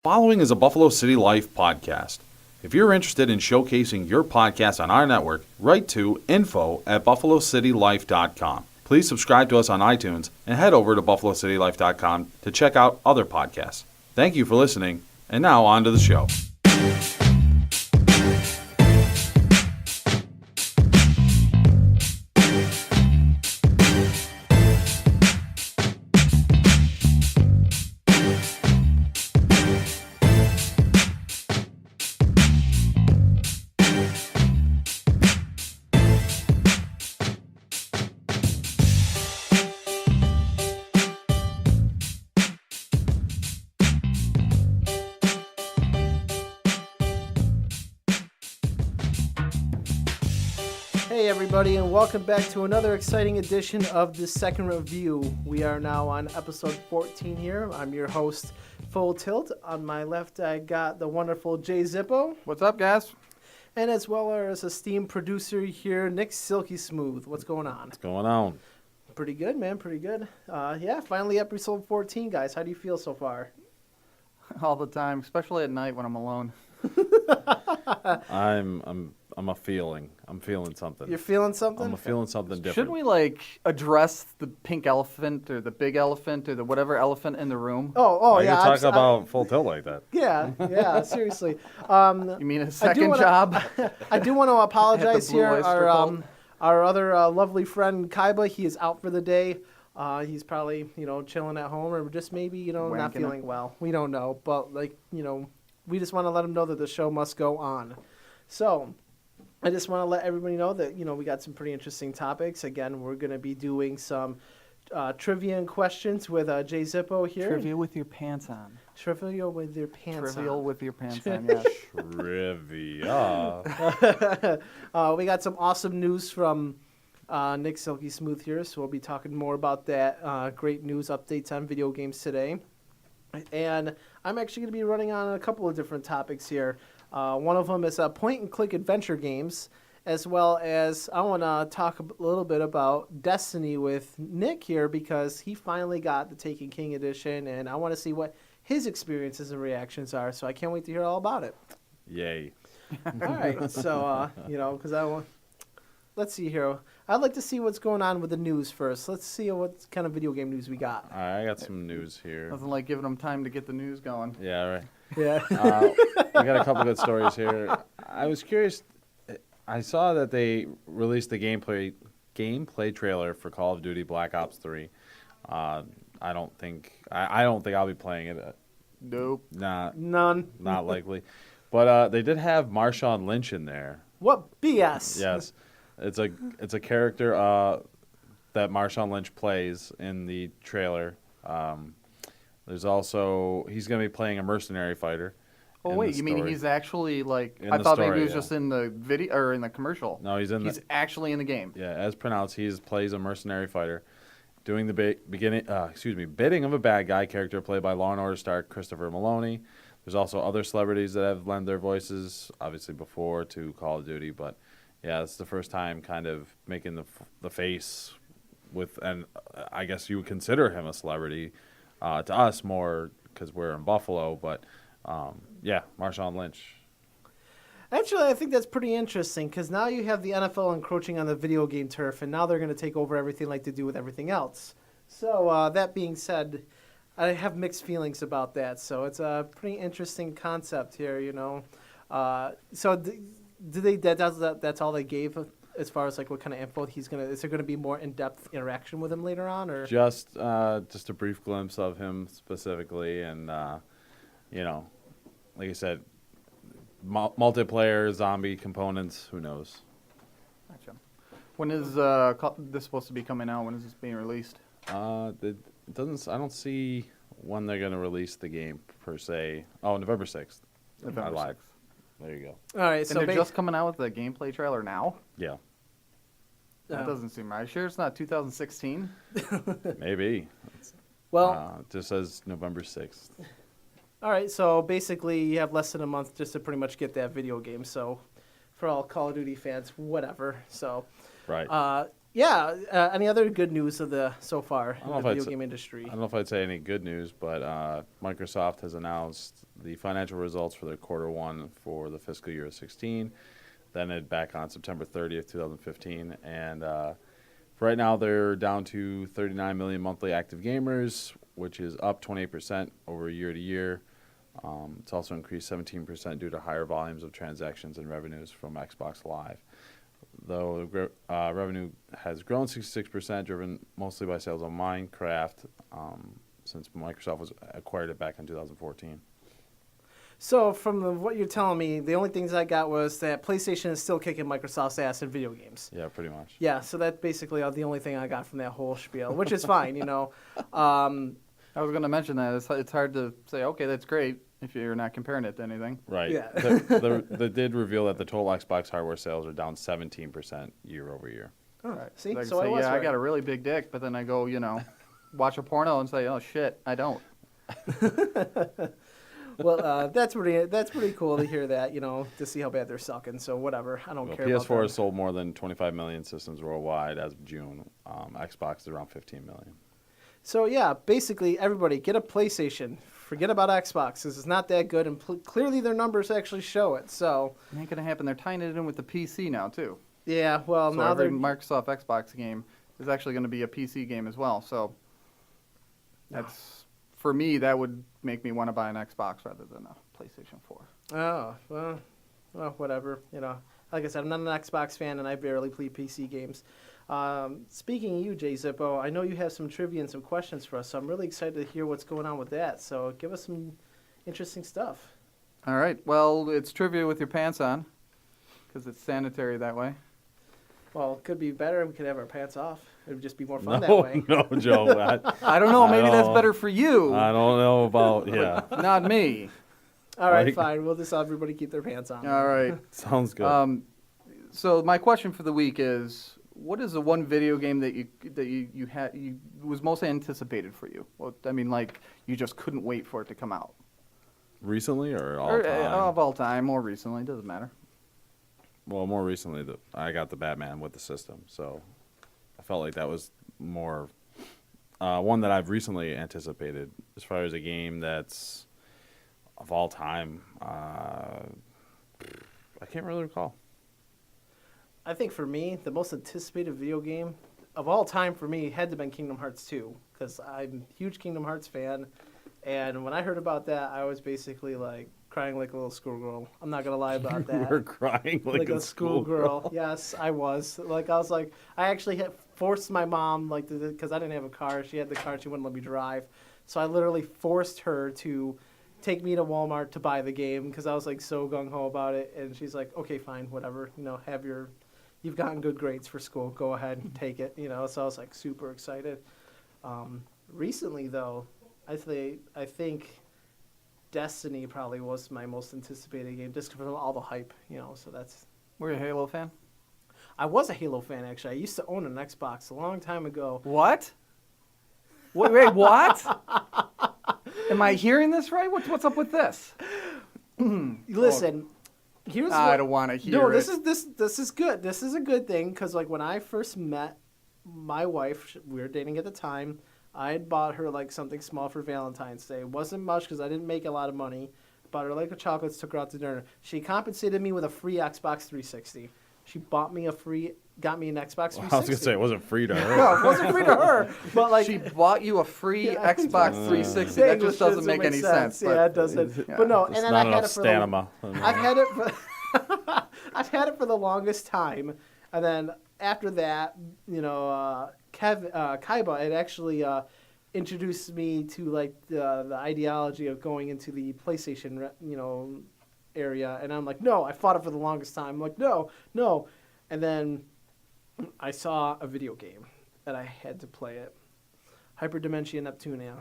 Following is a Buffalo City Life podcast. If you're interested in showcasing your podcast on our network, write to info@buffalocitylife.com. Please subscribe to us on iTunes and head over to buffalocitylife.com to check out other podcasts. Thank you for listening, and now on to the show. Hey everybody, and welcome back to another exciting edition of the Second Review. We are now on episode 14 here. I'm your host, Full Tilt. On my left, I got the wonderful Jay Zippo. What's up, guys? And as well as esteemed producer here, Nick Silky Smooth. What's going on? What's going on? Pretty good, man. Pretty good. Yeah, finally episode 14, guys. How do you feel so far? All the time, especially at night when I'm alone. I'm feeling something. You're feeling something? I'm feeling something different. Should we, address the pink elephant or the big elephant or the whatever elephant in the room? Oh, Why yeah. you talk about Full Tilt like that? Yeah, seriously. You mean a second job? I do want to apologize Blue here. Oyster Cult. Our other lovely friend Kaiba, he is out for the day. He's probably chilling at home or just maybe not Wanking feeling well. We don't know, but we just want to let him know that the show must go on. So I just want to let everybody know that we got some pretty interesting topics. Again, we're going to be doing some trivia and questions with Jay Zippo here. Trivia with your pants on. Trivia with your pants Trivial on. with your pants on, yeah. Trivia. We got some awesome news from Nick Silky Smooth here, so we'll be talking more about that. Great news updates on video games today. And I'm actually going to be running on a couple of different topics here. One of them is point-and-click adventure games, as well as I want to talk a little bit about Destiny with Nick here because he finally got the Taken King edition, and I want to see what his experiences and reactions are, so I can't wait to hear all about it. Yay. All right, so, because let's see here. I'd like to see what's going on with the news first. Let's see what kind of video game news we got. All right, I got some news here. Nothing like giving them time to get the news going. Yeah, right. Yeah. We got a couple good stories here. I was curious. I saw that they released the gameplay trailer for Call of Duty Black Ops 3. I don't think I'll be playing it. Nope. None. Not likely. But they did have Marshawn Lynch in there. What BS? Yes. It's a character that Marshawn Lynch plays in the trailer. There's also he's going to be playing a mercenary fighter. Oh wait, you mean he's actually In I the thought story, maybe he was yeah. just in the video or in the commercial. No, he's actually in the game. Yeah, as pronounced, he plays a mercenary fighter, doing the bidding of a bad guy character played by Law & Order star Christopher Maloney. There's also other celebrities that have lent their voices, obviously before to Call of Duty, but yeah, it's the first time kind of making the face with, and I guess you would consider him a celebrity to us more because we're in Buffalo, but yeah, Marshawn Lynch. Actually, I think that's pretty interesting because now you have the NFL encroaching on the video game turf, and now they're going to take over everything like they do with everything else. So that being said, I have mixed feelings about that. So it's a pretty interesting concept here, So that's all they gave as far as what kind of info is there going to be more in-depth interaction with him later on, or Just a brief glimpse of him specifically, and like I said, multiplayer zombie components. Who knows? Gotcha. When is this supposed to be coming out? When is this being released? It doesn't. I don't see when they're going to release the game per se. Oh, November 6th. November I lied. 6th. There you go. all right. And So they're just coming out with the gameplay trailer now? Yeah, That doesn't seem right. Sure it's not 2016? maybe. well, It just says November 6th. all right. So basically, you have less than a month just to pretty much get that video game. So for all Call of Duty fans, whatever. So Right. Any other good news of the so far in don't know the if I'd video say- game industry? I don't know if I'd say any good news, but Microsoft has announced the financial results for their quarter one for the fiscal year of 16. Then it back on September 30th, 2015. And right now they're down to 39 million monthly active gamers, which is up 28% over year to year. It's also increased 17% due to higher volumes of transactions and revenues from Xbox Live. Though revenue has grown 66%, driven mostly by sales of Minecraft, since Microsoft acquired it back in 2014. So from what you're telling me, the only things I got was that PlayStation is still kicking Microsoft's ass in video games. Yeah, pretty much. Yeah, so that's basically the only thing I got from that whole spiel, which is fine, I was going to mention that. It's hard to say, okay, that's great if you're not comparing it to anything. Right. Yeah. They did reveal that the total Xbox hardware sales are down 17% year over year. Oh, Right. see, I can so I say, was yeah, I right. got a really big dick, but then I go, watch a porno and say, oh, shit, I don't. Well, that's pretty cool to hear that, to see how bad they're sucking. So whatever, I don't Well, care about PS4 them. has sold more than 25 million systems worldwide as of June. Xbox is around 15 million. So yeah, basically everybody get a PlayStation. Forget about Xbox. This is not that good, and clearly their numbers actually show it. So It ain't going to happen. They're tying it in with the PC now, too. yeah, well So now every they're Microsoft Xbox game is actually going to be a PC game as well. So that's, for me, that would make me want to buy an Xbox rather than a PlayStation 4. oh well, whatever. Like I said, I'm not an Xbox fan, and I barely play PC games. Speaking of you, Jay Zippo, I know you have some trivia and some questions for us, so I'm really excited to hear what's going on with that. So give us some interesting stuff. All right. Well, it's trivia with your pants on because it's sanitary that way. Well, it could be better. We could have our pants off. It would just be more fun that No, way. no, Joe. I don't know. Maybe that's don't- better for you, I don't know about, yeah. not me. All right, Like- fine. We'll just have everybody keep their pants on. All right. Sounds good. So my question for the week is: what is the one video game that you was most anticipated for you? Well, I mean, like you just couldn't wait for it to come out. Recently or all Or, time? of all time, or recently, doesn't matter. Well, more recently, I got the Batman with the system, so I felt like that was more one that I've recently anticipated. As far as a game that's of all time, I can't really recall. I think for me, the most anticipated video game of all time for me had to have been Kingdom Hearts 2, because I'm a huge Kingdom Hearts fan. And when I heard about that, I was basically like crying like a little schoolgirl. I'm not going to lie about You that. were crying like a schoolgirl. Yes, I was. I actually had forced my mom, because I didn't have a car. She had the car. She wouldn't let me drive. So I literally forced her to take me to Walmart to buy the game because I was like so gung-ho about it. And she's like, okay, fine, whatever. You've gotten good grades for school. Go ahead and take it. So I was like super excited. Recently, though, I think Destiny probably was my most anticipated game just from all the hype, so that's... Were you a Halo fan? I was a Halo fan, actually. I used to own an Xbox a long time ago. What? Wait, what? Am I hearing this right? What's up with this? Listen, here's I what... don't want to hear No, it. this is good. This is a good thing, because when I first met my wife, we were dating at the time, I had bought her something small for Valentine's Day. It wasn't much because I didn't make a lot of money. Bought her a chocolates, took her out to dinner. She compensated me with a free Xbox 360. She got me an Xbox 360. I was gonna say it wasn't free to her. No, it wasn't free to her. But She bought you a free Yeah. Xbox 360. That just doesn't make any sense. Yeah, it doesn't. Yeah. But no, It's and then not I had enough it for stamina. I've had it for I've had it for the longest time, and then after that, Kaiba had actually introduced me to the ideology of going into the PlayStation, area, and I'm like, no, I fought it for the longest time. I'm like, no, and then I saw a video game that I had to play it, Hyperdimensia Neptunia,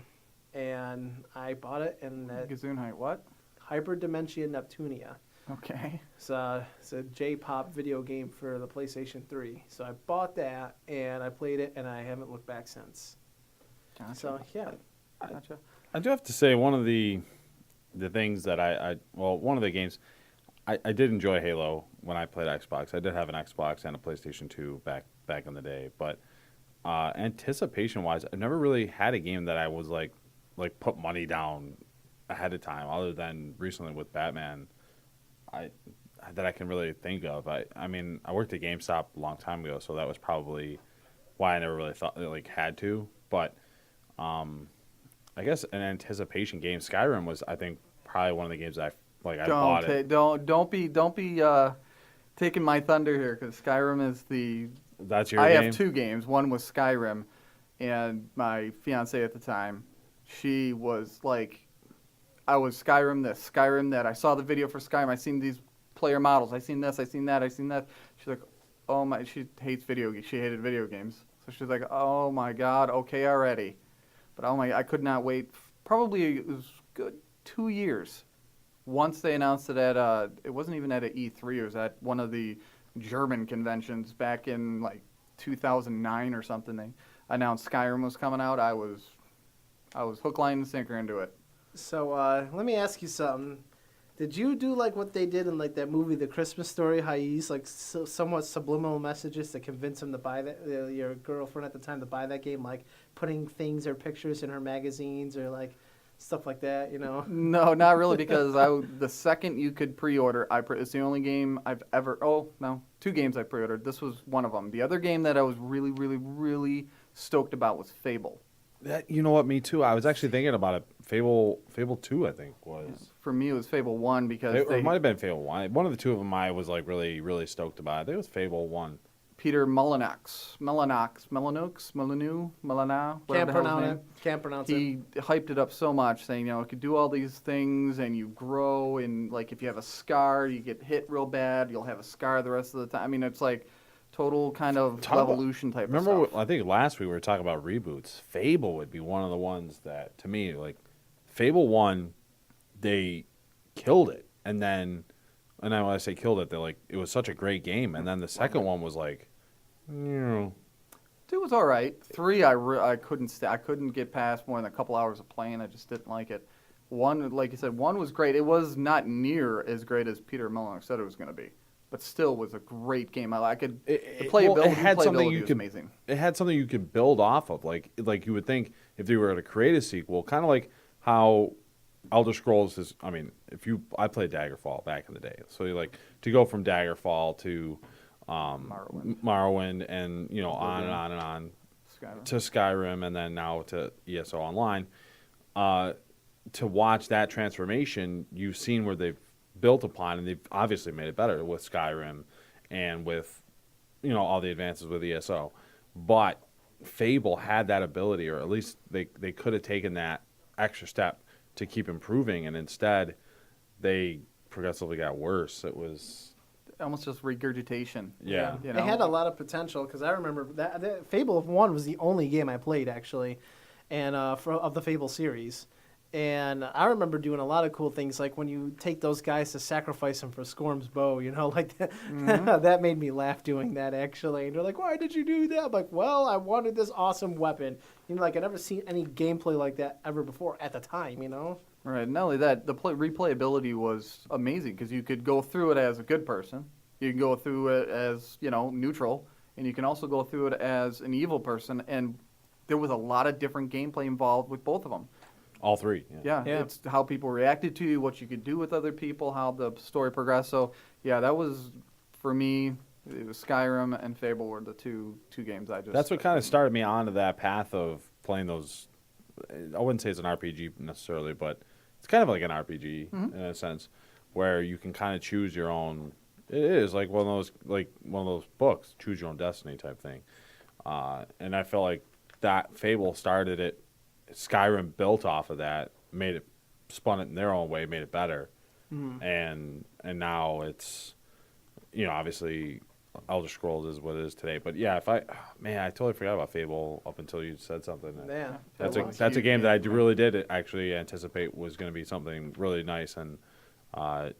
and I bought it, and that Gesundheit, what? Hyperdimensia Neptunia. Okay. It's a J-pop video game for the PlayStation 3. So I bought that, and I played it, and I haven't looked back since. Gotcha. So, yeah. Gotcha. I do have to say one of the things that one of the games I did enjoy Halo when I played Xbox. I did have an Xbox and a PlayStation 2 back in the day, but anticipation wise, I've never really had a game that I was like put money down ahead of time, other than recently with Batman. That I can really think of. I mean, I worked at GameStop a long time ago, so that was probably why I never really thought had to. But I guess an anticipation game, Skyrim was, I think, probably one of the games I bought it. Don't be taking my thunder here, because Skyrim is the. That's your I game? have two games. One was Skyrim, and my fiance at the time, she was like, I was Skyrim this, Skyrim that. I saw the video for Skyrim. I seen these player models. I seen this. I seen that. I seen that. She's like, oh my. She hates video games. She hated video games. So she's like, oh my God. Okay, already. But oh my, I could not wait. Probably it was good 2 years. Once they announced it at, it wasn't even at an E3. It was at one of the German conventions back in like 2009 or something. They announced Skyrim was coming out. I was hook, line, and sinker into it. So let me ask you something. Did you do like what they did in like that movie, The Christmas Story? How you use like somewhat subliminal messages to convince him to buy that your girlfriend at the time to buy that game, like putting things or pictures in her magazines or like stuff like that, you know? No, not really, because the second you could pre-order, it's the only game I've ever. Oh no, 2 games I pre-ordered. This was one of them. The other game that I was really, really, really stoked about was Fable. You know what? Me too. I was actually thinking about it. Fable 2, I think was. For me, it was Fable 1 because It might have been Fable 1. One of the two of them I was like really, really stoked about. I think it was Fable 1. Peter Molyneux, whatever Can't the hell his name. pronounce it. He hyped it up so much, saying, it could do all these things, and you grow, and like if you have a scar, you get hit real bad, you'll have a scar the rest of the time. I mean, it's like total kind of evolution type of stuff. I think last week we were talking about reboots. Fable would be one of the ones that, to me, like Fable 1, they killed it, and then when I say killed it, it was such a great game, and then the second one was like, It was all right. 3, I couldn't get past more than a couple hours of playing. I just didn't like it. 1, like you said, 1 was great. It was not near as great as Peter Molyneux said it was going to be, but still was a great game. The playability was amazing. It had something you could build off of, like you would think if they were to create a sequel, kind of like how Elder Scrolls is. I mean, I played Daggerfall back in the day, so to go from Daggerfall to Morrowind, and on and on and on to Skyrim, and then now to ESO Online. To watch that transformation, you've seen where they've built upon, and they've obviously made it better with Skyrim and with all the advances with ESO. But Fable had that ability, or at least they could have taken that extra step to keep improving, and instead they progressively got worse. It was almost just regurgitation. Yeah. It had a lot of potential, because I remember that Fable 1 was the only game I played, actually, and of the Fable series. And I remember doing a lot of cool things, like when you take those guys to sacrifice them for Scorm's bow, like that. Mm-hmm. That made me laugh doing that, actually. And they're like, why did you do that? I'm like, well, I wanted this awesome weapon. I'd never seen any gameplay like that ever before at the time, Right. Not only that, the replayability was amazing, because you could go through it as a good person. You can go through it as, neutral, and you can also go through it as an evil person. And there was a lot of different gameplay involved with both of them. all 3. Yeah, it's how people reacted to you, what you could do with other people, how the story progressed. So, yeah, that was, for me, it was Skyrim and Fable were the two games I just... That's what kind of started me onto that path of playing those. I wouldn't say it's an RPG necessarily, but it's kind of like an RPG in a sense, where you can kind of choose your own. It is like one of those books, choose your own destiny type thing. And I feel like that Fable started it. Skyrim built off of that, spun it in their own way, made it better, and now it's, obviously, Elder Scrolls is what it is today. But yeah, I totally forgot about Fable up until you said something. Yeah, That's a game that I really did actually anticipate was going to be something really nice, and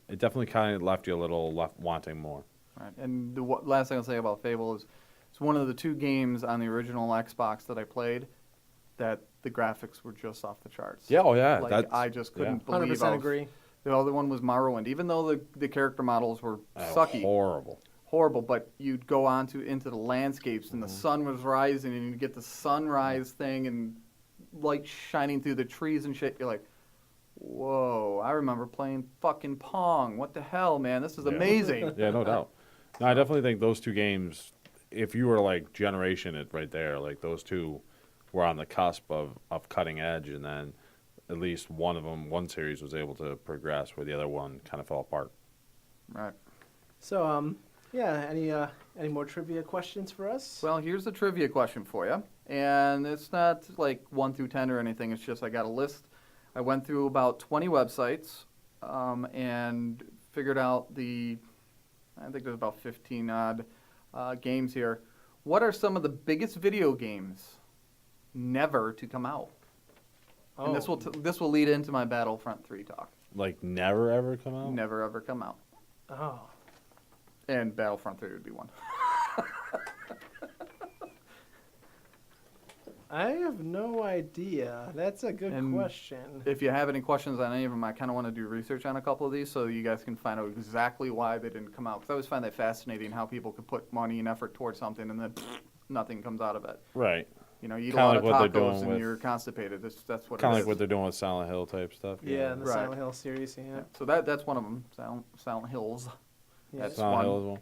it definitely kind of left you a little wanting more. Right. And the last thing I'll say about Fable is it's one of the 2 games on the original Xbox that I played that the graphics were just off the charts. Yeah, oh yeah. I just couldn't believe 100% agree. The other one was Morrowind. Even though the character models were sucky, horrible, but you'd go into the landscapes and the sun was rising and you'd get the sunrise thing and light shining through the trees and shit. You're like, whoa, I remember playing fucking Pong. What the hell, man? This is amazing. Yeah, no doubt. No, I definitely think those two games, if you were like generation it right there, like those two were on the cusp of cutting edge, and then at least one series was able to progress where the other one kind of fell apart. Right. So, yeah, any more trivia questions for us? Well, here's a trivia question for you. And it's not like 1 through 10 or anything. It's just I got a list. I went through about 20 websites and figured out I think there's about 15 odd games here. What are some of the biggest video games never to come out? Oh. And this will lead into my Battlefront 3 talk. Like never ever come out? Never ever come out. Oh. And Battlefront 3 would be one. I have no idea. That's a good question. If you have any questions on any of them, I kind of want to do research on a couple of these so you guys can find out exactly why they didn't come out. Because I always find that fascinating how people could put money and effort towards something and then nothing comes out of it. Right. You know, you eat Kinda a lot like what they're of doing tacos and with- you're constipated. That's what Kind it of is. like what they're doing with Silent Hill type stuff. Yeah, the Right. Silent Hill series, yeah. So that's one of them, Silent Hills. Yeah. That's Silent one. Hill as well.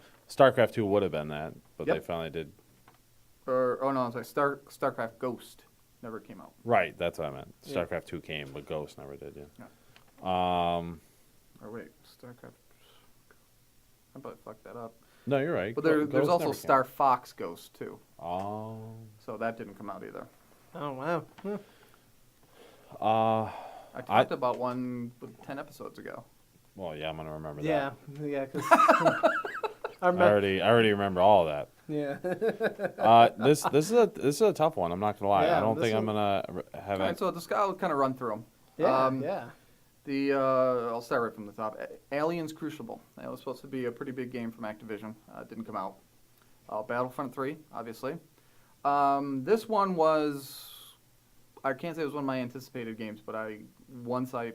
StarCraft 2 would have been that, but Yep. they finally did. I'm sorry, StarCraft Ghost never came out. Right, that's what I meant. Yeah. StarCraft 2 came, but Ghost never did, yeah. Or wait, StarCraft. I probably fucked that up. No, you're right. But there's Ghost also never came Star Fox Ghost too. out. Oh. So that didn't come out either. Oh, wow. Huh. I talked about one 10 episodes ago. Well, yeah, I'm gonna remember Yeah, that. yeah, because I already remember all of that. yeah. This is a tough one. I'm not gonna lie. Yeah, I don't this think I'm one- gonna have All right, it. so I'll kind of run through them. Yeah, yeah. I'll start right from the top. Aliens Crucible. That was supposed to be a pretty big game from Activision. It didn't come out. Battlefront 3, obviously. This one was, I can't say it was one of my anticipated games, but once I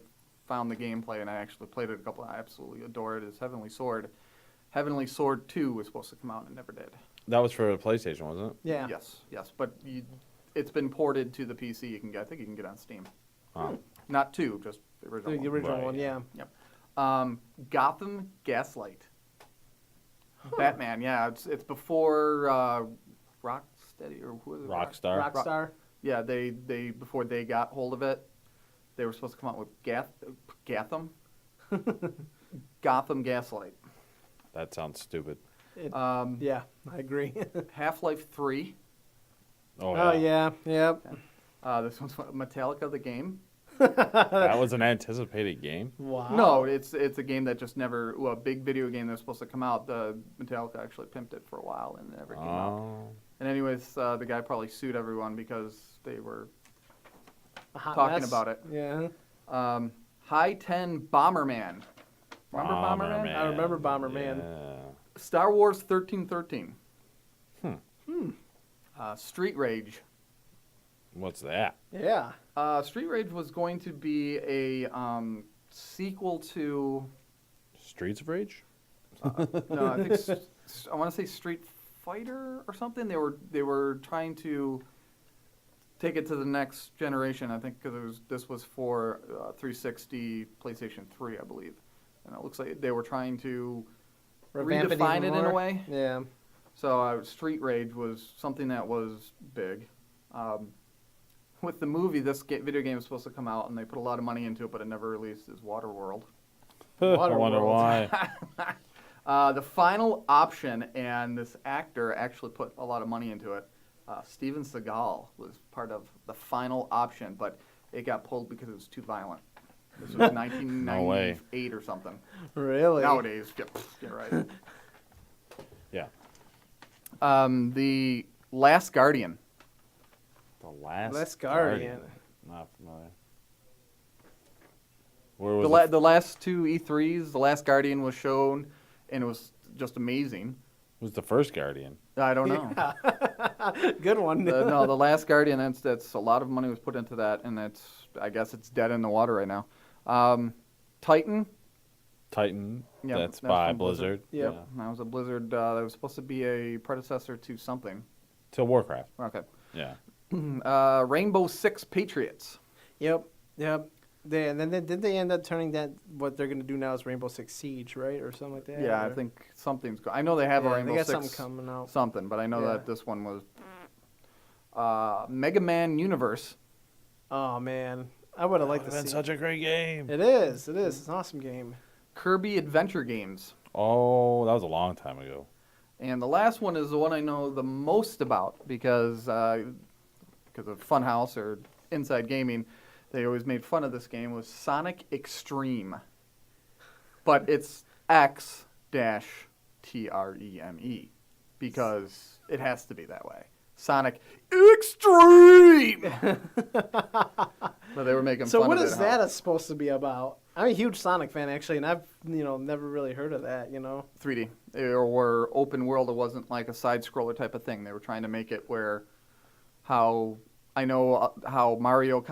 found the gameplay and I actually played it a couple, I absolutely adore it, is Heavenly Sword. Heavenly Sword 2 was supposed to come out and it never did. That was for PlayStation, wasn't it? Yeah. Yes, but it's been ported to the PC. I think you can get it on Steam. Oh. Not 2, just the original. The original Right, one, yeah. Yep. Gotham Gaslight. Batman, yeah. It's before Rocksteady or who is it? Rockstar. Rockstar. Yeah, they before they got hold of it, they were supposed to come out with Gotham. Gotham Gaslight. That sounds stupid. Yeah, I agree. Half-Life 3. Oh yeah. Yep. This one's Metallica the game. That was an anticipated game. Wow. No, it's a game that just never. Well, a big video game that was supposed to come out. The Metallica actually pimped it for a while and it never came out. Oh. And anyways, the guy probably sued everyone because they were A hot talking mess. about it. Yeah. High 10 Bomberman. Remember Bomberman? I remember Bomberman. Yeah. Star Wars 1313. Hmm. Street Rage. What's that? Yeah. Street Rage was going to be a sequel to. Streets of Rage? No, I think I want to say Street Fighter or something. They were trying to take it to the next generation. I think because this was for 360, PlayStation 3, I believe, and it looks like they were trying to Revamp redefine even it in a more. way. Yeah. So Street Rage was something that was big. With the movie, this video game was supposed to come out, and they put a lot of money into it, but it never released as Waterworld. I wonder Waterworld. why. The final option, and this actor actually put a lot of money into it. Steven Seagal was part of the final option, but it got pulled because it was too violent. This was 1998 or something. Really? Nowadays, get right. Yeah. The Last Guardian. The Last Last Guardian. Not familiar. Where was it? The last two E3s, The Last Guardian was shown, and it was just amazing. Was the first Guardian? I don't know. Good one. No, The Last Guardian, that's a lot of money was put into that, and I guess it's dead in the water right now. Titan, Titan. Yeah, that's that's by from Blizzard. Blizzard. Yep. Yeah. That was a Blizzard. That was supposed to be a predecessor to something. To Warcraft. Okay. Yeah. Rainbow Six Patriots. Yep. And then did they end up turning that? What they're gonna do now is Rainbow Six Siege, right, or something like that? Yeah, I or- think something's. I know they have a Yeah, Rainbow they got Six something coming out. something, but I know Yeah. that this one was Mega Man Universe. Oh man, I would have liked to That's been see. such a great game. It is. It's an awesome game. Kirby Adventure Games. Oh, that was a long time ago. And the last one is the one I know the most about because of Funhouse or Inside Gaming, they always made fun of this game, was Sonic Extreme. But it's X-Treme because it has to be that way. Sonic Extreme! But they were making So fun what of it. is that supposed to be about? I'm a huge Sonic fan actually, and I've never really heard of that. 3D or open world. It wasn't like a side scroller type of thing. They were trying to make it where how Mario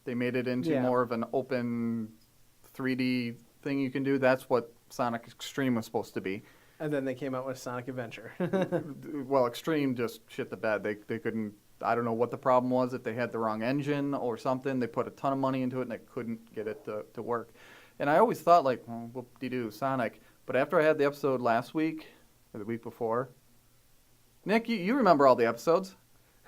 they made it into Yeah. more of an open 3D thing you can do. That's what Sonic Extreme was supposed to be. And then they came out with Sonic Adventure. Well, Extreme just shit the bed. They couldn't. I don't know what the problem was, if they had the wrong engine or something. They put a ton of money into it and they couldn't get it to work. And I always thought, like, well, whoop-de-doo, Sonic. But after I had the episode last week, or the week before, Nick, you remember all the episodes.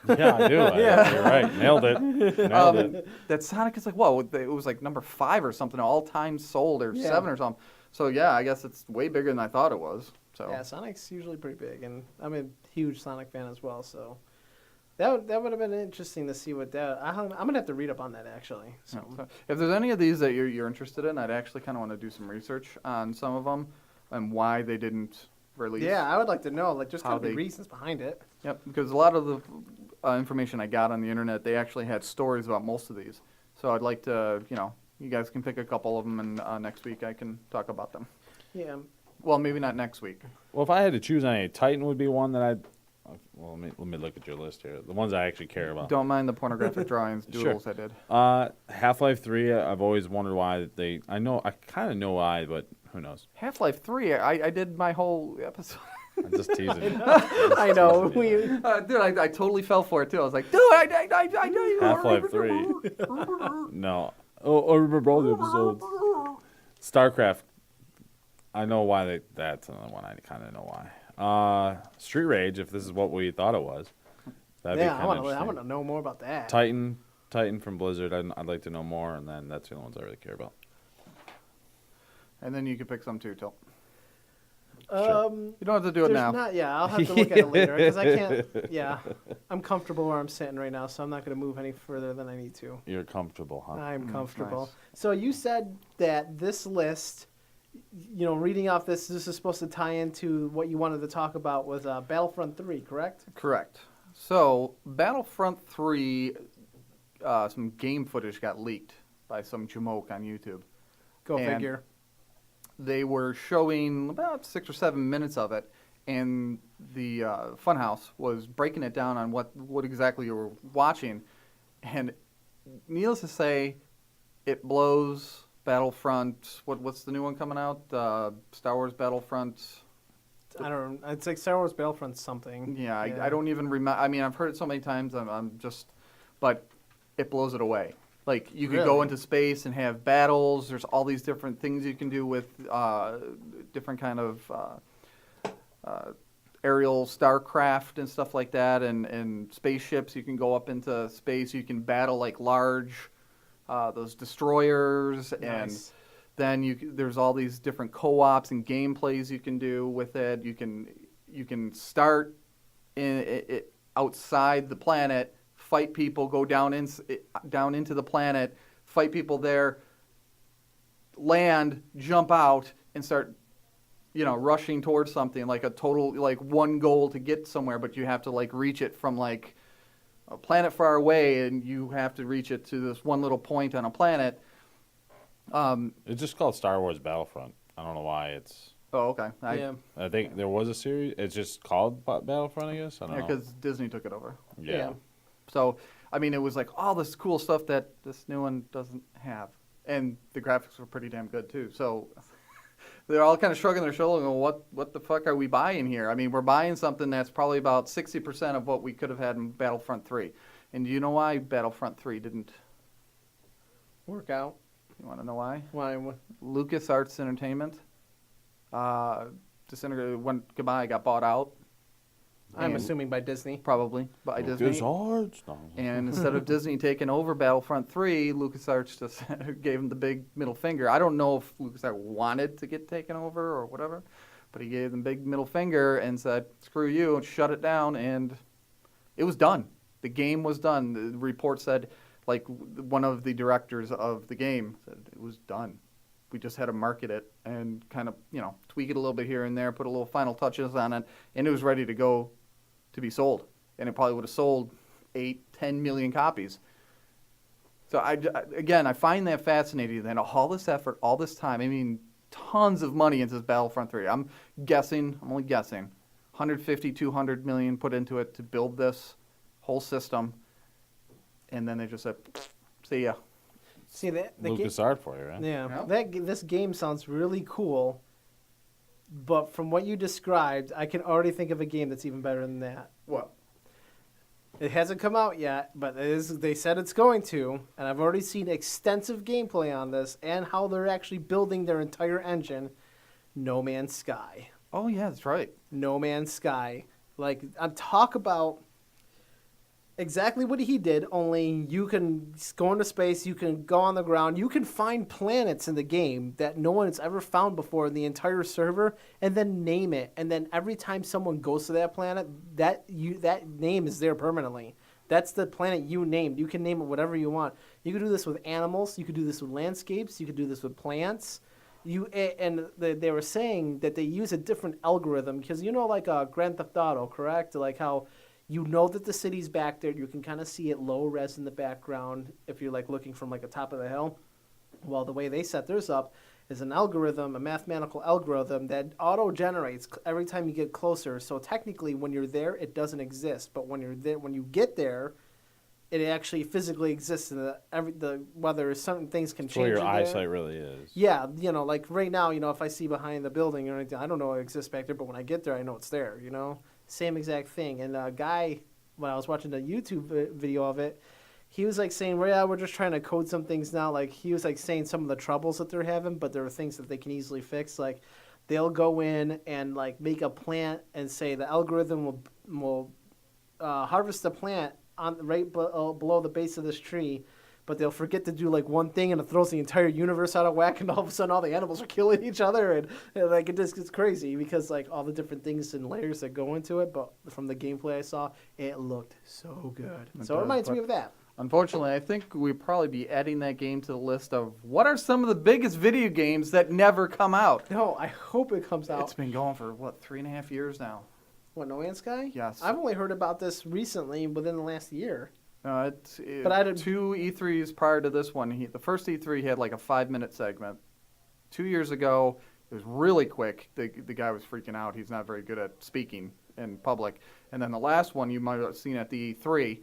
Yeah, I do. Yeah. You're right. Nailed it. Nailed it. That Sonic is like, whoa, it was like number 5 or something, all time sold, or Yeah. 7 or something. So, yeah, I guess it's way bigger than I thought it was. So Yeah, Sonic's usually pretty big, and I'm a huge Sonic fan as well. So that would have been interesting to see what that. I'm gonna have to read up on that actually. So So if there's any of these that you're interested in, I'd actually kind of want to do some research on some of them and why they didn't release. yeah, I would like to know. Like, there's How gotta be they- reasons behind it. Yep, because a lot of the information I got on the internet, they actually had stories about most of these. So I'd like to, you guys can pick a couple of them, and next week I can talk about them. Yeah. Well, maybe not next week. Well, if I had to choose any, Titan would be one that I'd. Well, let me look at your list here. The ones I actually care about. Don't mind the pornographic drawings, doodles I did. Half-Life 3. I've always wondered why they. I kind of know why, but who knows? Half-Life 3, I did my whole episode. I'm just teasing. I know. Yeah. Dude, I totally fell for it, too. I was like, dude, I know you Half-Life 3. No. Oh, I remember all the episodes. StarCraft. I know why that's another one. I kind of know why. Street Rage, if this is what we thought it was. That'd be Yeah, kind I of want interesting. to know more about that. Titan from Blizzard. I'd like to know more, and then that's the only ones I really care about. And then you can pick some, too, Till. Sure. You don't have to do it There's now. not. Yeah, I'll have to look at it later because I can't. Yeah, I'm comfortable where I'm sitting right now, so I'm not going to move any further than I need to. You're comfortable, huh? I'm comfortable. nice. So you said that this list, reading off this is supposed to tie into what you wanted to talk about with Battlefront 3, correct? Correct. So, Battlefront 3, some game footage got leaked by some jamoke on YouTube. Go And- figure. They were showing about 6 or 7 minutes of it, and the Funhouse was breaking it down on what exactly you were watching. And needless to say, it blows Battlefront. What's the new one coming out? Star Wars Battlefront. I don't know. It's like Star Wars Battlefront something. Yeah, I don't even remember. I mean, I've heard it so many times. I'm just, but it blows it away. Like, you could go Really? into space and have battles. There's all these different things you can do with different kind of aerial starcraft and stuff like that, and spaceships. You can go up into space. You can battle like large those destroyers, and Nice. then there's all these different co-ops and gameplays you can do with it. You can start outside the planet, fight people, go down into the planet, fight people there, land, jump out, and start, rushing towards something, like a total, like one goal to get somewhere, but you have to like reach it from like a planet far away, and you have to reach it to this one little point on a planet. It's just called Star Wars Battlefront. I don't know why it's. Oh, okay. Yeah. I think there was a series. It's just called Battlefront, I guess. I don't know. Because Disney took it over. Yeah. So, I mean, it was like all this cool stuff that this new one doesn't have. And the graphics were pretty damn good, too. So, they're all kind of shrugging their shoulders and going, what the fuck are we buying here? I mean, we're buying something that's probably about 60% of what we could have had in Battlefront 3. And do you know why Battlefront 3 didn't? Work out. You want to know why? Why? LucasArts Entertainment disintegrated, went goodbye, got bought out. I'm And assuming by Disney. probably by Disney. LucasArts. No. And instead of Disney taking over Battlefront 3, LucasArts just gave him the big middle finger. I don't know if LucasArts wanted to get taken over or whatever, but he gave them big middle finger and said, screw you, and shut it down, and it was done. The game was done. The report said, like, one of the directors of the game said it was done. We just had to market it and kind of, tweak it a little bit here and there, put a little final touches on it, and it was ready to go to be sold. And it probably would have sold 8-10 million copies. So, I find that fascinating that all this effort, all this time, I mean, tons of money into this Battlefront 3. I'm only guessing, 150, 200 million put into it to build this whole system. And then they just said, see ya. See that LucasArts for you, right? Yeah, Yeah. this game sounds really cool, but from what you described, I can already think of a game that's even better than that. What? It hasn't come out yet, but they said it's going to, and I've already seen extensive gameplay on this and how they're actually building their entire engine. No Man's Sky. Oh, yeah, that's right. No Man's Sky. Like, I'm talk about exactly what he did, only you can go into space, you can go on the ground, you can find planets in the game that no one has ever found before in the entire server, and then name it. And then every time someone goes to that planet, that name is there permanently. That's the planet you named. You can name it whatever you want. You can do this with animals, you could do this with landscapes, you could do this with plants. They were saying that they use a different algorithm, because like Grand Theft Auto, correct? Like how you know that the city's back there. You can kind of see it low res in the background if you're like looking from like the top of the hill. Well, the way they set theirs up is an algorithm, a mathematical algorithm that auto generates every time you get closer. So technically, when you're there, it doesn't exist. But when you get there, it actually physically exists. In whether certain things can That's change. where your in there. eyesight really is. Yeah, like right now, if I see behind the building or anything, I don't know it exists back there, but when I get there, I know it's there, Same exact thing. And a guy, when I was watching the YouTube video of it, he was like saying, well, yeah, we're just trying to code some things now. Like, he was like saying some of the troubles that they're having, but there are things that they can easily fix. Like, they'll go in and like make a plant and say the algorithm will harvest the plant on right below the base of this tree, but they'll forget to do like one thing and it throws the entire universe out of whack, and all of a sudden all the animals are killing each other, and like it just gets crazy because like all the different things and layers that go into it. But from the gameplay I saw, it looked so good. So it reminds me of that. Unfortunately, I think we'd probably be adding that game to the list of what are some of the biggest video games that never come out. No, I hope it comes out. It's been going for, 3.5 years now? What, No Man's Sky? Yes. I've only heard about this recently within the last year. But I didn't. 2 E3s prior to this one. The first E3 had like a 5-minute segment. 2 years ago, it was really quick. The guy was freaking out. He's not very good at speaking in public. And then the last one you might have seen at the E3.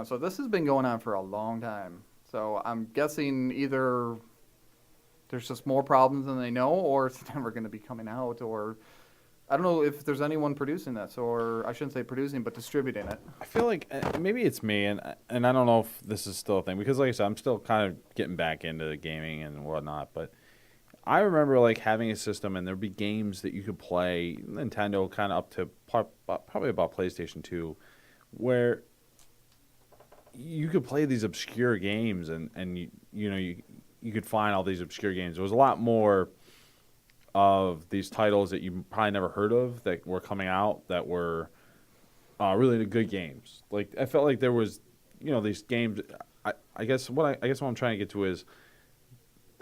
So this has been going on for a long time. So I'm guessing either there's just more problems than they know, or it's never going to be coming out, or I don't know if there's anyone producing this, or I shouldn't say producing, but distributing it. I feel like maybe it's me, and I don't know if this is still a thing, because like I said, I'm still kind of getting back into the gaming and whatnot, but I remember like having a system and there'd be games that you could play, Nintendo kind of up to probably about PlayStation 2, where you could play these obscure games and you could find all these obscure games. There was a lot more of these titles that you probably never heard of that were coming out that were really good games. Like I felt like there was, these games. I guess what I'm trying to get to is,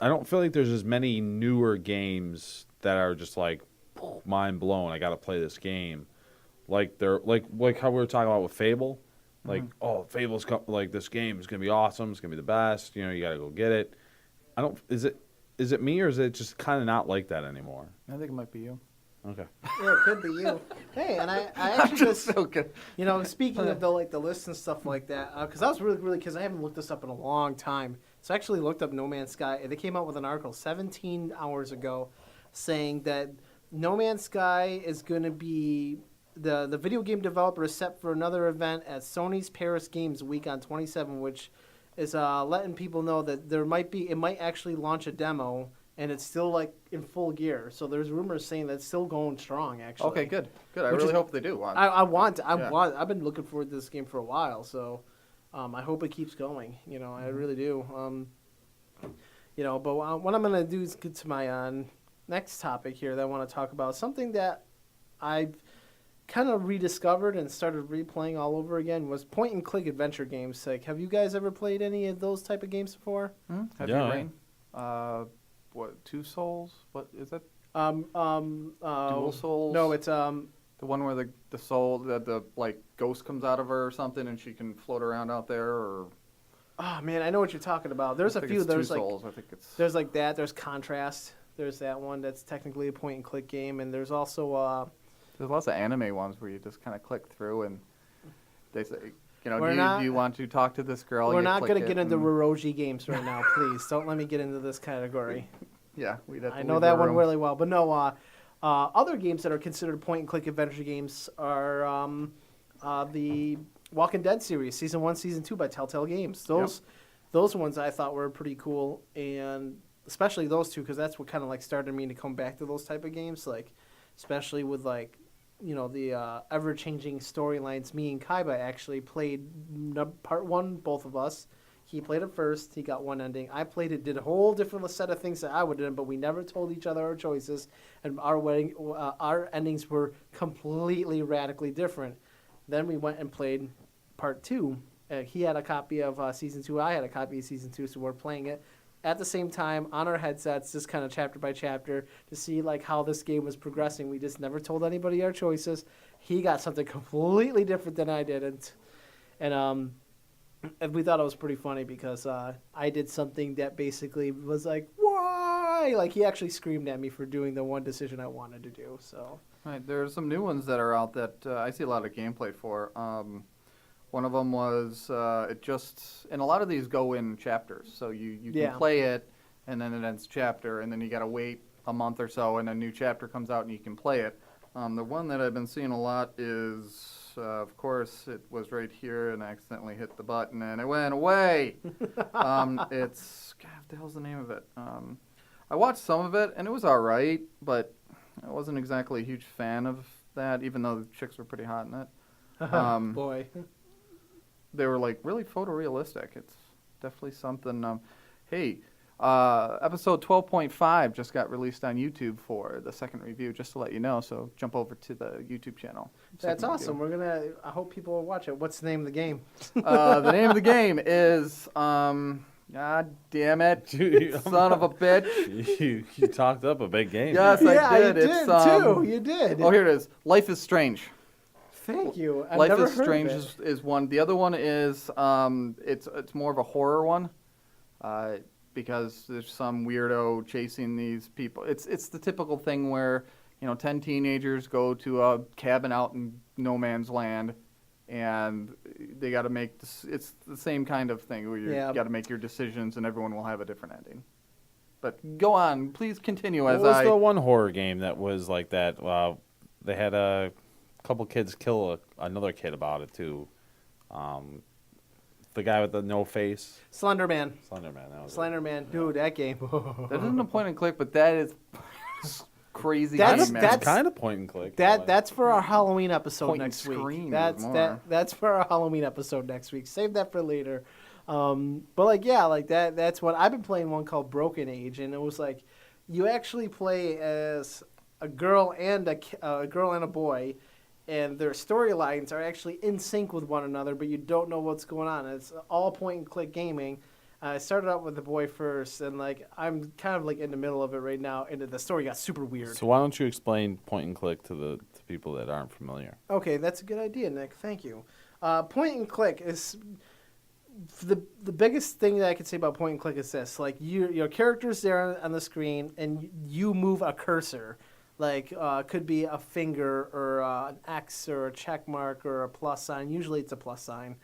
I don't feel like there's as many newer games that are just like mind blown. I got to play this game, like they're like how we were talking about with Fable. Like, Fable's like this game is gonna be awesome. It's gonna be the best. You got to go get it. Is it me, or is it just kind of not like that anymore? I think it might be you. Okay. Yeah, it could be you. Hey, and I actually just so good. Speaking of the lists and stuff like that, because I was really because I haven't looked this up in a long time. So I actually looked up No Man's Sky. They came out with an article 17 hours ago saying that No Man's Sky is going to be the video game developer is set for another event at Sony's Paris Games Week on 27, which is letting people know that it might actually launch a demo, and it's still like in full gear. So there's rumors saying that it's still going strong. Actually, Okay, good. I Which really is- hope they do. I've been looking forward to this game for a while, so I hope it keeps going. I really do. But what I'm gonna do is get to my next topic here that I want to talk about. Something that I've kind of rediscovered and started replaying all over again was point and click adventure games. Like, have you guys ever played any of those type of games before? Have Yeah, you, Rain? What? Two Souls? What is that? Dual Souls? No, it's The one where the soul, the like ghost comes out of her or something, and she can float around out there. Or oh man, I know what you're talking about. There's I a think few. it's There's Two like Souls. I think it's. there's like that. There's Contrast. There's that one that's technically a point and click game, and there's also There's lots of anime ones where you just kind of click through and they say, We're do you want to talk to this girl? we're You not click gonna it get into and- Roroji games right now. Please don't let me get into this category. Yeah, we'd have to I know leave that the one room. really well, but no. Other games that are considered point and click adventure games are the Walking Dead series, season 1, season 2 by Telltale Games. Those ones I thought were pretty cool, and especially those two because that's what kind of like started me to come back to those type of games, like especially with like the ever changing storylines. Me and Kaiba actually played part 1, both of us. He played it first. He got one ending. I played it, did a whole different set of things that I would have done, but we never told each other our choices, and our endings were completely radically different. Then we went and played part 2. He had a copy of season 2. I had a copy of season 2, so we're playing it at the same time on our headsets, just kind of chapter by chapter to see like how this game was progressing. We just never told anybody our choices. He got something completely different than I did, and we thought it was pretty funny because I did something that basically was like, why? Like, he actually screamed at me for doing the one decision I wanted to do. So Right, there's some new ones that are out that I see a lot of gameplay for. One of them was and a lot of these go in chapters, so you Yeah. can play it, and then it ends chapter, and then you got to wait a month or so, and a new chapter comes out, and you can play it. The one that I've been seeing a lot is, of course, it was right here, and I accidentally hit the button, and it went away. It's, God, what the hell's the name of it? I watched some of it, and it was all right, but I wasn't exactly a huge fan of that, even though the chicks were pretty hot in it. boy. They were like really photorealistic. It's definitely something. Episode 12.5 just got released on YouTube for the second review, just to let you know. So jump over to the YouTube channel. That's Second awesome. I hope people will watch it. What's the name of the game? review. The name of the game is God damn it, You- son of a bitch. you talked up a big game. Yes, Yeah, I did. you It's did too. You did. Oh, here it is. Life is Strange. Thank you. I've Life never is heard Strange of it. is one. The other one is it's more of a horror one, because there's some weirdo chasing these people. It's the typical thing where 10 teenagers go to a cabin out in no man's land, and they got to make this. It's the same kind of thing where you Yeah. got to make your decisions, and everyone will have a different ending. But go on, please continue What as was I. the one horror game that was like that? They had a couple kids kill another kid about it too. The guy with the no face, Slender Man. Slenderman. That was it. Slender Man. Dude, that game. That isn't a point and click, but that is crazy. That's- game, man. that's- It's kind of point and click. That's for our Halloween episode Point and next week. scream is That's more. that's for our Halloween episode next week. Save that for later. But like yeah, like that's what I've been playing one called Broken Age, and it was like you actually play as a girl and a girl and a boy, and their storylines are actually in sync with one another, but you don't know what's going on. It's all point and click gaming. I started out with the boy first, and like I'm kind of like in the middle of it right now, and the story got super weird. So why don't you explain point and click to people that aren't familiar? Okay, that's a good idea, Nick. Thank you. Point and click is the biggest thing that I can say about point and click is this: like your character's there on the screen, and you move a cursor, like could be a finger or an X or a check mark or a plus sign. Usually it's a plus sign.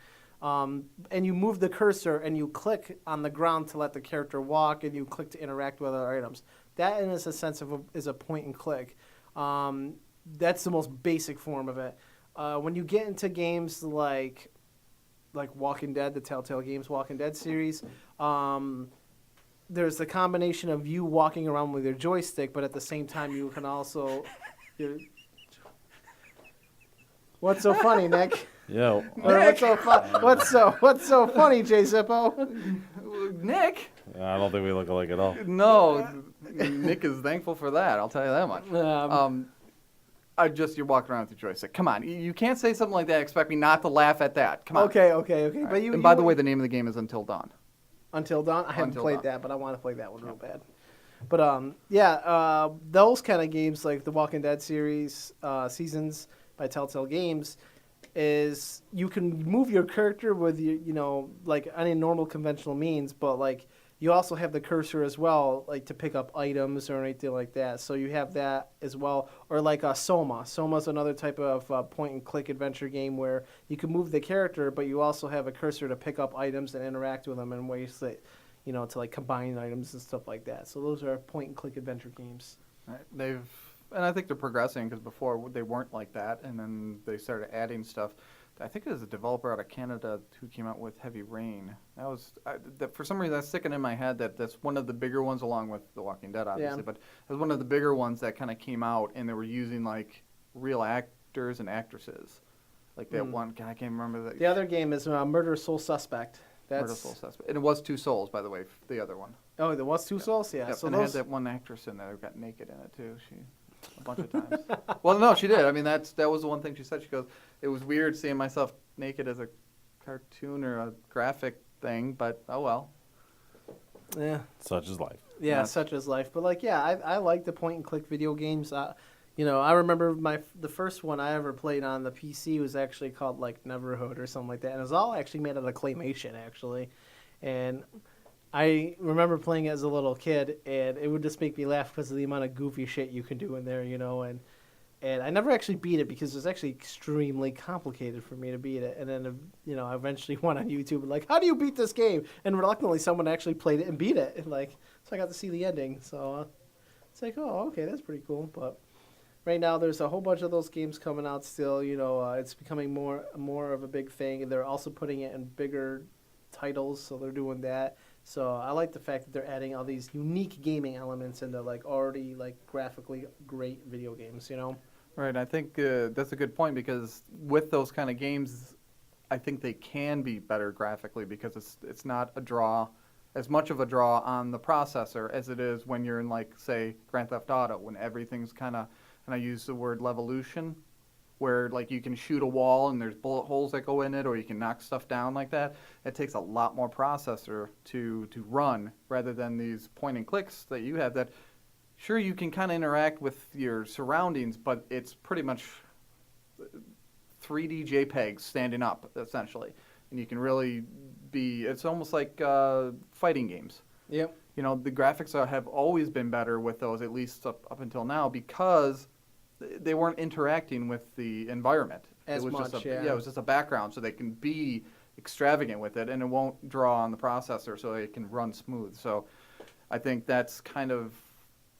And you move the cursor and you click on the ground to let the character walk, and you click to interact with other items. that in a sense is a point and click. That's the most basic form of it. When you get into games like Walking Dead, the Telltale Games Walking Dead series, there's the combination of you walking around with your joystick, but at the same time you can also. What's so funny, Nick? Yo. What's so funny, Jay Zippo? Nick? I don't think we look alike at all. No, Nick is thankful for that. I'll tell you that much. You're walking around with your joystick. Come on, you can't say something like that and expect me not to laugh at that. Come on. Okay. Right. But by the way, the name of the game is Until Dawn. Until Dawn? I haven't Until played Dawn. that, but I want to play that one real bad. But those kind of games like the Walking Dead series seasons by Telltale Games is you can move your character with like any normal conventional means, but like you also have the cursor as well, like to pick up items or anything like that. So you have that as well, or like Soma. Soma's another type of point and click adventure game where you can move the character, but you also have a cursor to pick up items and interact with them in ways that, to like combine items and stuff like that. So those are point and click adventure games. Right. And I think they're progressing because before they weren't like that, and then they started adding stuff. I think it was a developer out of Canada who came out with Heavy Rain. For some reason that's sticking in my head that's one of the bigger ones, along with The Walking Dead, obviously. Yeah. But it was one of the bigger ones that kind of came out, and they were using like real actors and actresses, like that one guy. I can't remember that. The other game is Murder Soul Suspect. Murder Soul Suspect, and it was Two Souls, by the way. The other one. Oh, there was Two Souls, yeah. Yep. So and those... it had that one actress in there who got naked in it too. A bunch of times. Well, no, she did. I mean, that was the one thing she said. She goes, it was weird seeing myself naked as a cartoon or a graphic thing, but oh well. Yeah. Such is life. Yeah, such is life. But like, yeah, I like the point and click video games. I remember the first one I ever played on the PC was actually called like Neverhood or something like that, and it was all actually made out of claymation actually, and I remember playing it as a little kid, and it would just make me laugh because of the amount of goofy shit you can do in there, and I never actually beat it because it was actually extremely complicated for me to beat it. And then, I eventually went on YouTube and like, how do you beat this game? And reluctantly, someone actually played it and beat it. And like, so I got to see the ending. So it's like, oh, okay, that's pretty cool. But right now, there's a whole bunch of those games coming out still. It's becoming more of a big thing, and they're also putting it in bigger titles. So they're doing that. So I like the fact that they're adding all these unique gaming elements into like already like graphically great video games, Right. I think that's a good point because with those kind of games, I think they can be better graphically because it's not as much of a draw on the processor as it is when you're in like say Grand Theft Auto when everything's kind of, and I use the word levolution, where like you can shoot a wall and there's bullet holes that go in it, or you can knock stuff down like that. It takes a lot more processor to run rather than these point and clicks that you have that, sure, you can kind of interact with your surroundings, but it's pretty much 3D JPEGs standing up, essentially. And you can really it's almost like fighting games. Yep. The graphics have always been better with those, at least up until now, because they weren't interacting with the environment. It was just a background, so they can be extravagant with it, and it won't draw on the processor, so it can run smooth. So I think that's kind of,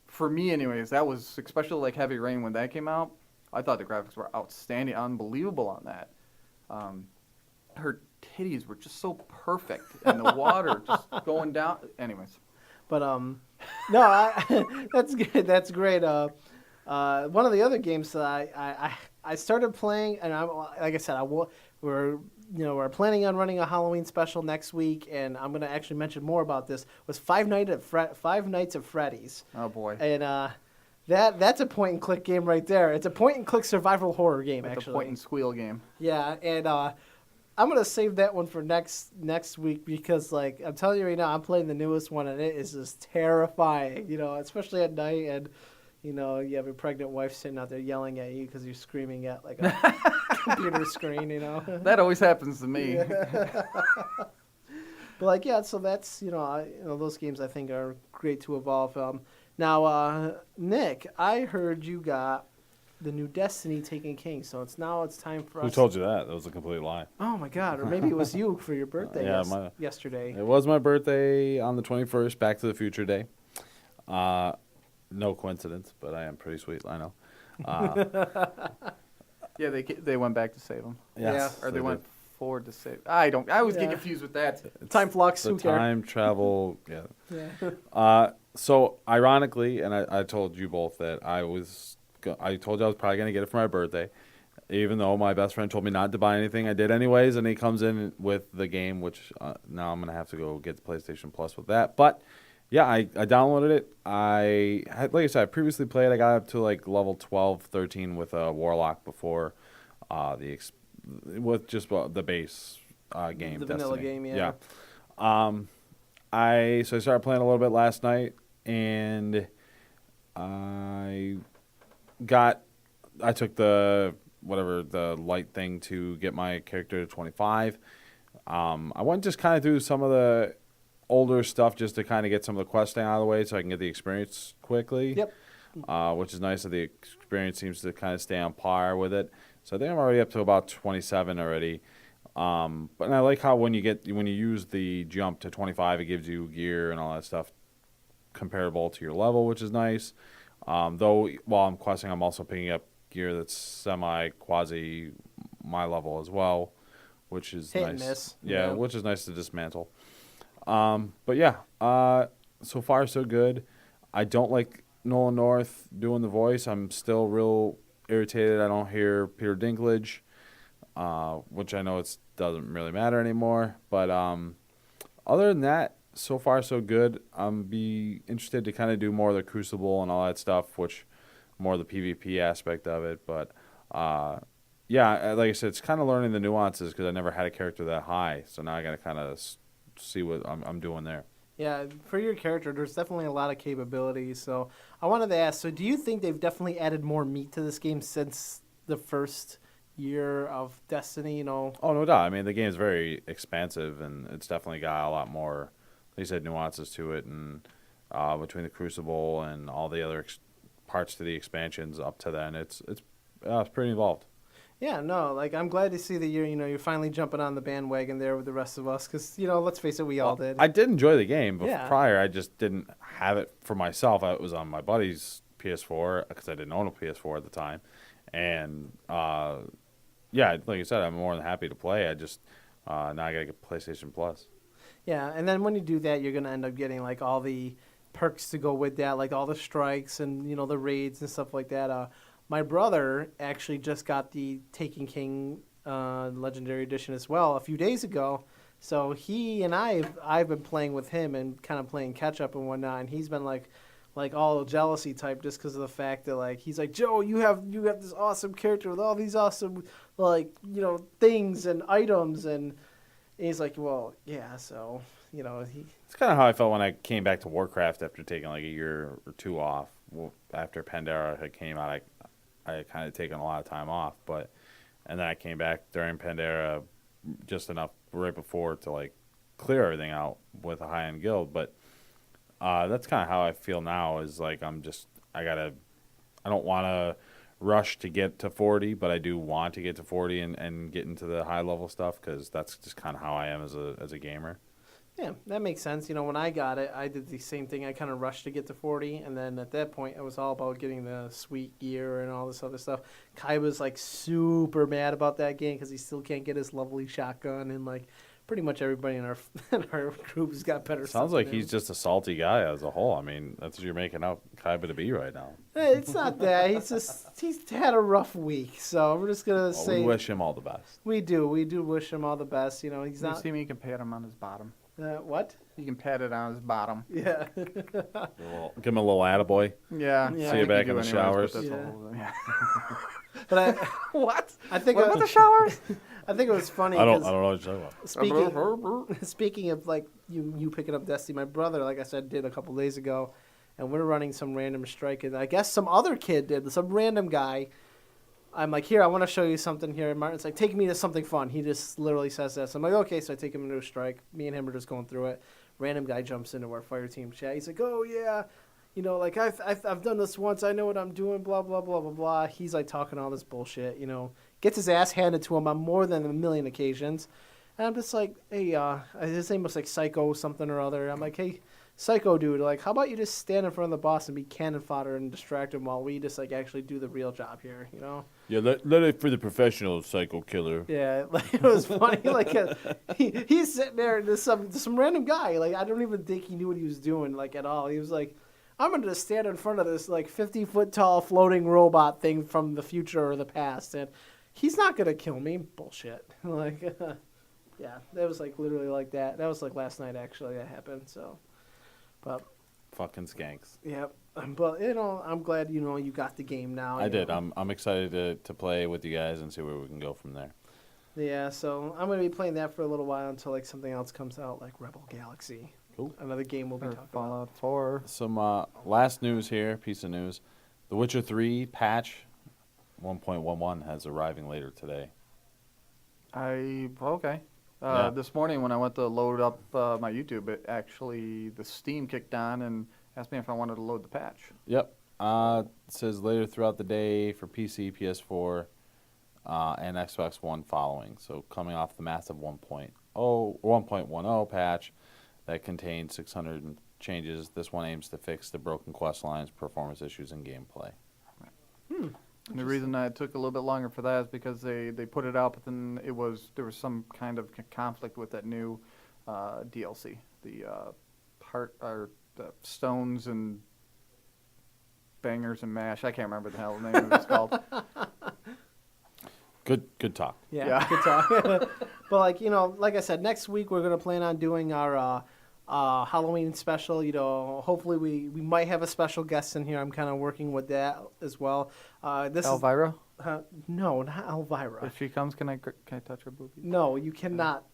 for me anyways, that was, especially like Heavy Rain when that came out, I thought the graphics were outstanding, unbelievable on that. Her titties were just so perfect, and the water just going down. Anyways. But, no, that's good. That's great. One of the other games that I started playing, and like I said, we're planning on running a Halloween special next week, and I'm going to actually mention more about this. Was Five Nights at Freddy's. Oh boy! And that's a point and click game right there. It's a point and click survival horror game, It's actually. a point and squeal game. Yeah, and I'm going to save that one for next week because, like, I'm telling you right now, I'm playing the newest one, and it is just terrifying. Especially at night and. You have your pregnant wife sitting out there yelling at you because you're screaming at like a computer screen, That always happens to me. But like, yeah, so that's, those games I think are great to evolve. Now, Nick, I heard you got the new Destiny Taken King, so it's time for us. Who told you that? That was a complete lie. Oh my God, or maybe it was you for your birthday Yeah, yesterday. It was my birthday on the 21st, Back to the Future Day. No coincidence, but I am pretty sweet. I know. Uh, Yeah, they went back to save him. yes, Or they went forward to save. I always get Yeah. confused with that. Time flux. the Who cares? time travel. Yeah. Yeah. So ironically, and I told you both that I told you I was probably gonna get it for my birthday, even though my best friend told me not to buy anything. I did anyways, and he comes in with the game, which now I'm gonna have to go get the PlayStation Plus with that. But yeah, I downloaded it. Like I said, I previously played. I got up to like level 12, 13 with a Warlock before with just the base game. The vanilla Destiny. game, yeah. I started playing a little bit last night, and I took the light thing to get my character to 25. I went just kind of through some of the older stuff just to kind of get some of the questing out of the way so I can get the experience quickly. Yep. Which is nice that the experience seems to kind of stay on par with it. So I think I'm already up to about 27 already. But I like how when you use the jump to 25, it gives you gear and all that stuff comparable to your level, which is nice. Though while I'm questing, I'm also picking up gear that's quasi my level as well, which is Hit nice. and miss. Yeah, which is nice to dismantle. But yeah, so far so good. I don't like Nolan North doing the voice. I'm still real irritated I don't hear Peter Dinklage, which I know it doesn't really matter anymore. But other than that, so far so good. I'm be interested to kind of do more of the Crucible and all that stuff, which more of the PvP aspect of it. But yeah, like I said, it's kind of learning the nuances because I never had a character that high. So now I got to kind of see what I'm doing there. Yeah, for your character, there's definitely a lot of capabilities. So I wanted to ask, so do you think they've definitely added more meat to this game since the first year of Destiny, Oh, no doubt. I mean, the game's very expansive, and it's definitely got a lot more, like you said, nuances to it. And between the Crucible and all the other parts to the expansions up to then, it's pretty involved. Yeah, no, like I'm glad to see that you're finally jumping on the bandwagon there with the rest of us because let's face it, we all did. I did enjoy the game, but Yeah. prior I just didn't have it for myself. It was on my buddy's PS4 because I didn't own a PS4 at the time, and yeah, like you said, I'm more than happy to play. I just now I gotta get PlayStation Plus. Yeah, and then when you do that, you're gonna end up getting like all the perks to go with that, like all the strikes and the raids and stuff like that. My brother actually just got the Taken King Legendary Edition as well a few days ago. So he and I've been playing with him and kind of playing catch up and whatnot, and he's been like all jealousy type just because of the fact that like he's like, Joe, you have this awesome character with all these awesome things and items, and he's like, well, yeah, so It's kind of how I felt when I came back to Warcraft after taking like a year or two off. Well, after Pandera had came out, I had kind of taken a lot of time off, and then I came back during Pandera just enough right before to like clear everything out with a high-end guild. But that's kind of how I feel now. Is like I don't want to rush to get to 40, but I do want to get to 40 and get into the high level stuff because that's just kind of how I am as a gamer. Yeah, that makes sense. When I got it, I did the same thing. I kind of rushed to get to 40, and then at that point, it was all about getting the sweet gear and all this other stuff. Kai was like super mad about that game because he still can't get his lovely shotgun, and like pretty much everybody in our group has got better. Sounds stuff like than he's him. just a salty guy as a whole. I mean, that's what you're making out Kaiba to be right now. It's not that. He's had a rough week, so we're just gonna Well, say we wish him all the best. we do wish him all the best. He's You not. see me, you can pat him on his bottom. What? You can pat it on his bottom. Yeah. Give him a little attaboy. Yeah. Yeah. I See you think back do in the anyways, showers. but that's Yeah. a whole- yeah. But What? I think What about the showers? I think it was funny. I don't 'cause know what you're talking about. speaking of like you picking up Destiny, my brother, like I said, did a couple days ago, and we're running some random strike, and I guess some other kid did, some random guy. I'm like, here, I want to show you something here. And Martin's like, take me to something fun. He just literally says that. So I'm like, okay. So I take him into a strike. Me and him are just going through it. Random guy jumps into our fire team chat. He's like, oh yeah, like I've done this once. I know what I'm doing. Blah blah blah blah blah. He's like talking all this bullshit. Gets his ass handed to him on more than a million occasions. And I'm just like, hey, his name was like Psycho something or other. I'm like, hey, Psycho dude, like, how about you just stand in front of the boss and be cannon fodder and distract him while we just, like, actually do the real job here, you know? Yeah, let it for the professional Psycho Killer. Yeah, like, it was funny. Like, he's sitting there, and there's some random guy. Like, I don't even think he knew what he was doing, like, at all. He was like, I'm going to just stand in front of this, like, 50-foot-tall floating robot thing from the future or the past, and he's not going to kill me. Bullshit. Like, yeah, that was, like, literally like that. That was, like, last night, actually, that happened, so. But Fucking skanks. yeah, but you know, I'm glad you got the game now. I you did. know. I'm excited to play with you guys and see where we can go from there. Yeah, so I'm gonna be playing that for a little while until like something else comes out, like Rebel Galaxy. Cool. Another game we'll be Or talking about. Fallout 4. Some last news here, piece of news. The Witcher 3 patch 1.11 has arriving later today. Okay. Yeah. This morning when I went to load up my YouTube, the Steam kicked on and asked me if I wanted to load the patch. Yep. It says later throughout the day for PC, PS4, and Xbox One following. So coming off the massive 1.10 patch that contained 600 changes, this one aims to fix the broken quest lines, performance issues, and gameplay. And the reason that it took a little bit longer for that is because they put it out, but then there was some kind of conflict with that new DLC, the the Stones and Bangers and Mash. I can't remember the hell the name of it's called. Good talk. Yeah, good talk. But like I said, next week we're gonna plan on doing our Halloween special. Hopefully we might have a special guest in here. I'm kind of working with that as well. This Elvira? no, not Elvira. If she comes, can I touch her boobies? No, you cannot.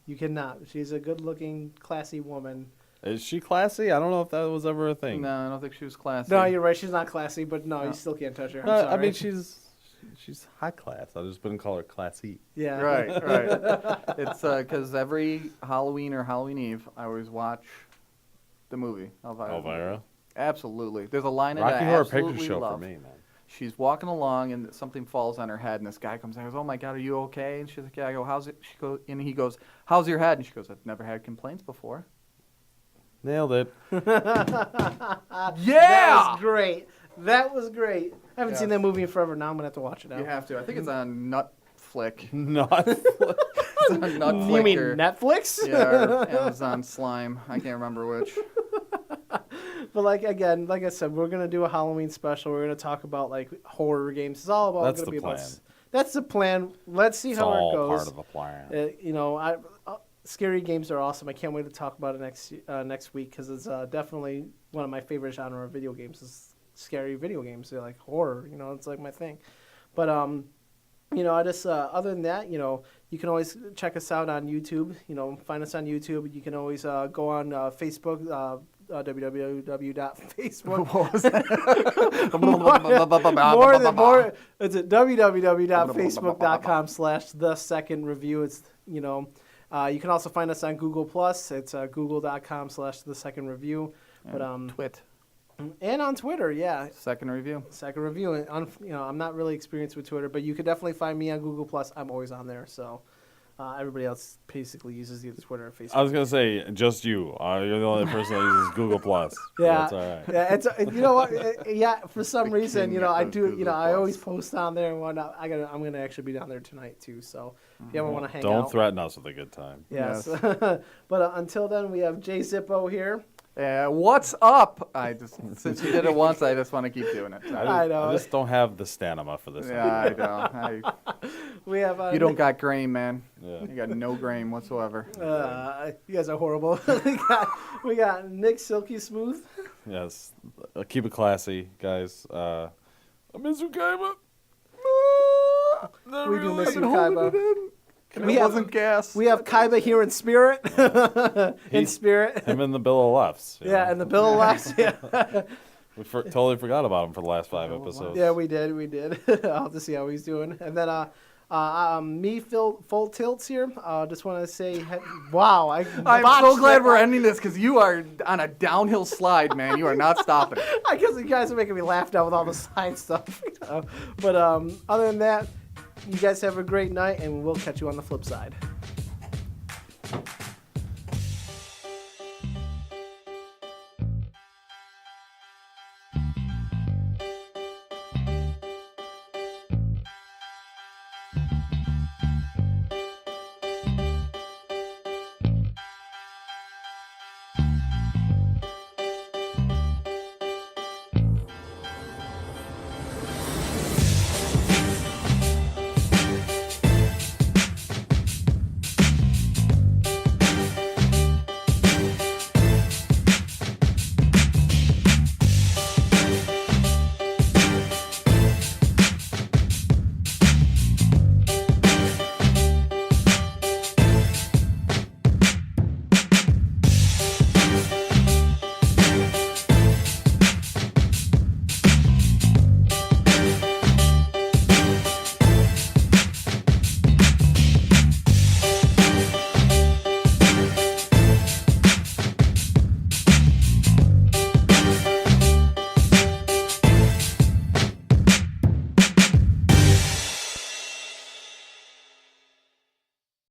You cannot. She's a good-looking, classy woman. Is she classy? I don't know if that was ever a thing. No, I don't think she was classy. No, you're right. She's not classy, but no, you still can't touch her. I'm sorry. I mean, she's high class. I just wouldn't call her classy. yeah. Right. It's because every Halloween or Halloween Eve, I always watch the movie Elvira. Elvira? Absolutely. There's a line in Rocky that I Horror absolutely Picture Show love. for me, man. She's walking along and something falls on her head, and this guy comes in and goes, "Oh my God, are you okay?" And she's like, "Yeah." I go, "How's it?" She goes, and he goes, "How's your head?" And she goes, "I've never had complaints before." Nailed it. That was great. That was great. I haven't seen Yes. that movie in forever. Now I'm gonna have to watch it now. You have to. I think it's on Nutflick. Not. It's on Nutflick. You mean or, Netflix? yeah, or Amazon Slime. I can't remember which. But like I said, we're gonna do a Halloween special. We're gonna talk about like horror games. It's all about That's gonna the be about. plan. That's the plan. Let's see It's how all it goes. part of the plan. Scary games are awesome. I can't wait to talk about it next week because it's definitely one of my favorite genre of video games. Is scary video games. They're like horror. It's like my thing. But I just other than that, you can always check us out on YouTube. Find us on YouTube. You can always go on Facebook. www.facebook. What was that? It's at www.facebook.com/thesecondreview. It's you can also find us on Google Plus. It's google.com/thesecondreview. But Twitt. and on Twitter, yeah. Second review. Second review. And I'm not really experienced with Twitter, but you could definitely find me on Google Plus. I'm always on there. So everybody else basically uses either Twitter or Facebook. I was gonna say just you. You're the only person that uses Google Plus. Yeah, That's all right. yeah. It's you know what? Yeah, for some The reason, king I of do. Google I always Plus. post on there and whatnot. I'm gonna actually be down there tonight too. So if you ever want to hang out, Don't threaten us with a good time. Yes. But until then, we have Jay Zippo here. What's up? Since you did it once, I just want to keep doing it. I know. I just don't have the stamina for this. Yeah, I know. We have. You don't got grain, man. Yeah. You got no grain whatsoever. You guys are horrible. we got Nick Silky Smooth. Yes. Keep it classy, guys. I miss you, Kaiba. We do miss you, Kaiba. We wasn't gas. We have Kaiba here in spirit. In spirit. Him and the Bill of Lefts. you Yeah, know. and the Bill of Laughs. Yeah. We totally forgot about him for the last 5 episodes. Yeah, we did. I'll have to see how he's doing. And then me, Full Tilts here. Just want to say, wow. I'm so glad we're ending this because you are on a downhill slide, man. You are not stopping. I guess you guys are making me laugh now with all the side stuff. But other than that, you guys have a great night, and we'll catch you on the flip side.